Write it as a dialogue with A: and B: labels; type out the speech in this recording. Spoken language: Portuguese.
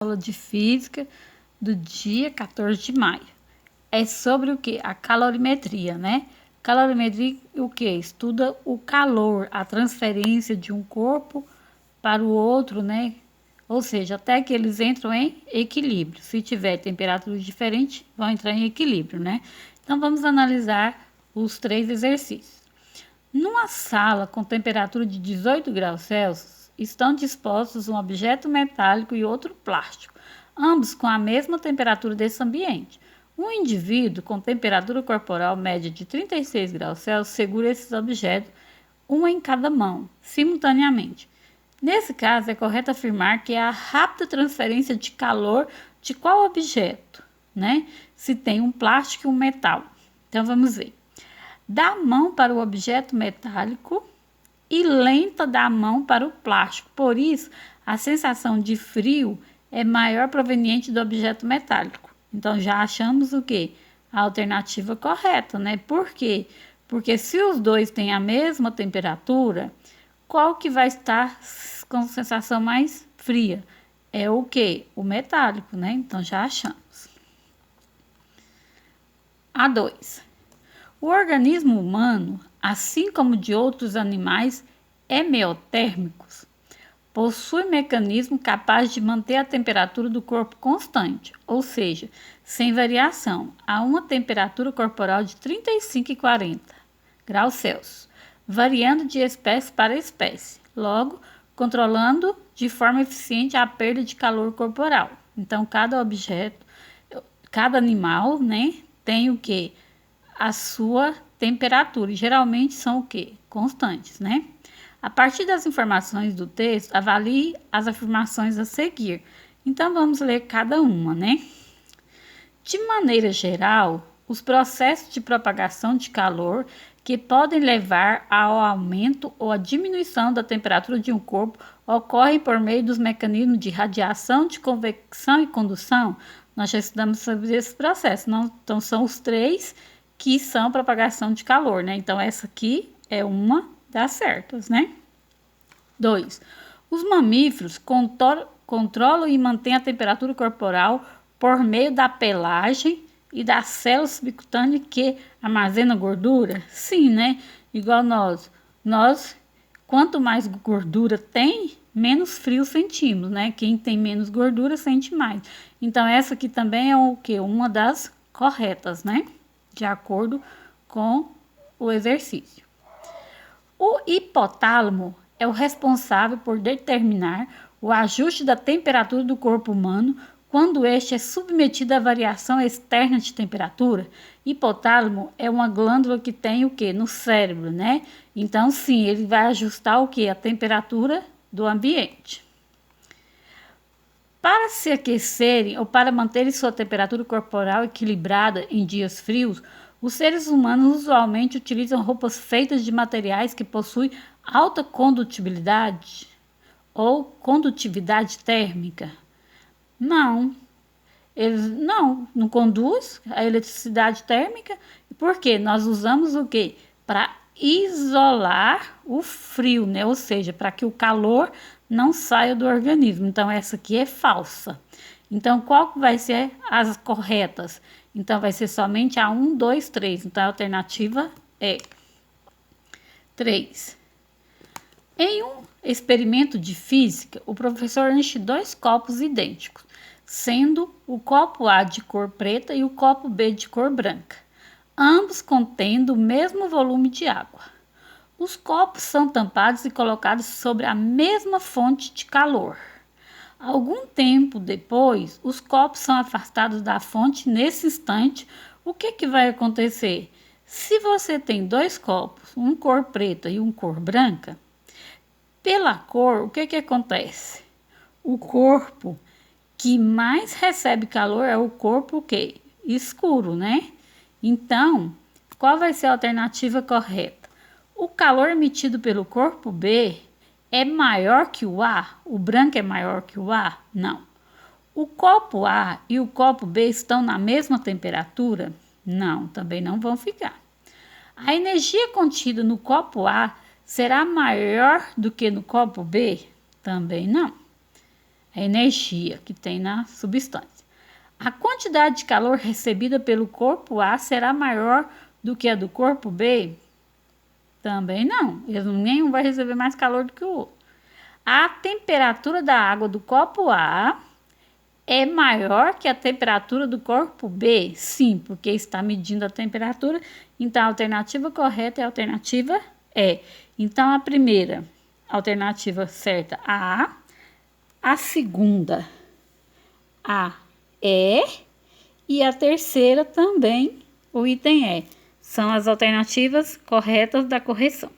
A: Aula de física do dia 14 de maio. É sobre o que? A calorimetria, né? Calorimetria, o que? Estuda o calor, a transferência de um corpo para o outro, né? Ou seja, até que eles entram em equilíbrio. Se tiver temperaturas diferentes, vão entrar em equilíbrio, né? Então, vamos analisar os 3 exercícios. Numa sala com temperatura de 18 graus Celsius, estão dispostos um objeto metálico e outro plástico, ambos com a mesma temperatura desse ambiente. Um indivíduo com temperatura corporal média de 36 graus Celsius segura esses objetos, um em cada mão, simultaneamente. Nesse caso, é correto afirmar que é a rápida transferência de calor de qual objeto, né? Se tem um plástico e um metal. Então, vamos ver. Da mão para o objeto metálico e lenta da mão para o plástico. Por isso, a sensação de frio é maior proveniente do objeto metálico. Então, já achamos o quê? A alternativa correta, né? Por quê? Porque se os dois têm a mesma temperatura, qual que vai estar com sensação mais fria? É o quê? O metálico, né? Então, já achamos. A2. O organismo humano, assim como de outros animais hemeotérmicos, possui mecanismo capaz de manter a temperatura do corpo constante, ou seja, sem variação, a uma temperatura corporal de 35 e 40 graus Celsius, variando de espécie para espécie, logo controlando de forma eficiente a perda de calor corporal. Então, cada objeto, cada animal, né, tem o quê? A sua temperatura, e geralmente são o quê? Constantes, né? A partir das informações do texto, avalie as afirmações a seguir. Então, vamos ler cada uma, né? De maneira geral, os processos de propagação de calor que podem levar ao aumento ou à diminuição da temperatura de um corpo ocorrem por meio dos mecanismos de radiação, de convecção e condução. Nós já estudamos sobre esse processo, não? Então, são os 3 que são propagação de calor, né? Então, essa aqui é uma das certas, né? 2. Os mamíferos controlam e mantêm a temperatura corporal por meio da pelagem e das células subcutâneas que armazenam gordura? Sim, né? Igual nós, quanto mais gordura tem, menos frio sentimos, né? Quem tem menos gordura sente mais. Então, essa aqui também é o quê? Uma das corretas, né? De acordo com o exercício. O hipotálamo é o responsável por determinar o ajuste da temperatura do corpo humano quando este é submetido à variação externa de temperatura. Hipotálamo é uma glândula que tem o que? No cérebro, né? Então, sim, ele vai ajustar o que? A temperatura do ambiente. Para se aquecerem ou para manterem sua temperatura corporal equilibrada em dias frios, os seres humanos usualmente utilizam roupas feitas de materiais que possuem alta condutibilidade ou condutividade térmica. Não, eles não conduz a eletricidade térmica. Por quê? Nós usamos o quê? Para isolar o frio, né? Ou seja, para que o calor não saia do organismo. Então, essa aqui é falsa. Então, qual vai ser as corretas? Então, vai ser somente a 1, 2, 3. Então, a alternativa é 3. Em um experimento de física, o professor enche 2 copos idênticos, sendo o copo A de cor preta e o copo B de cor branca, ambos contendo o mesmo volume de água. Os copos são tampados e colocados sobre a mesma fonte de calor. Algum tempo depois, os copos são afastados da fonte. Nesse instante, o que vai acontecer? Se você tem 2 copos, um cor preta e um cor branca, pela cor, o que acontece? O corpo que mais recebe calor é o corpo que? Escuro, né? Então, qual vai ser a alternativa correta? O calor emitido pelo corpo B é maior que o A? O branco é maior que o A? Não. O copo A e o copo B estão na mesma temperatura? Não, também não vão ficar. A energia contida no copo A será maior do que no copo B? Também não. a energia que tem na substância. A quantidade de calor recebida pelo corpo A será maior do que a do corpo B? Também não. Nenhum vai receber mais calor do que o outro. A temperatura da água do copo A é maior que a temperatura do corpo B? Sim, porque está medindo a temperatura. Então, a alternativa correta é a alternativa E. Então, a primeira alternativa certa, A. A segunda, a E. E a terceira também, o item E. São as alternativas corretas da correção.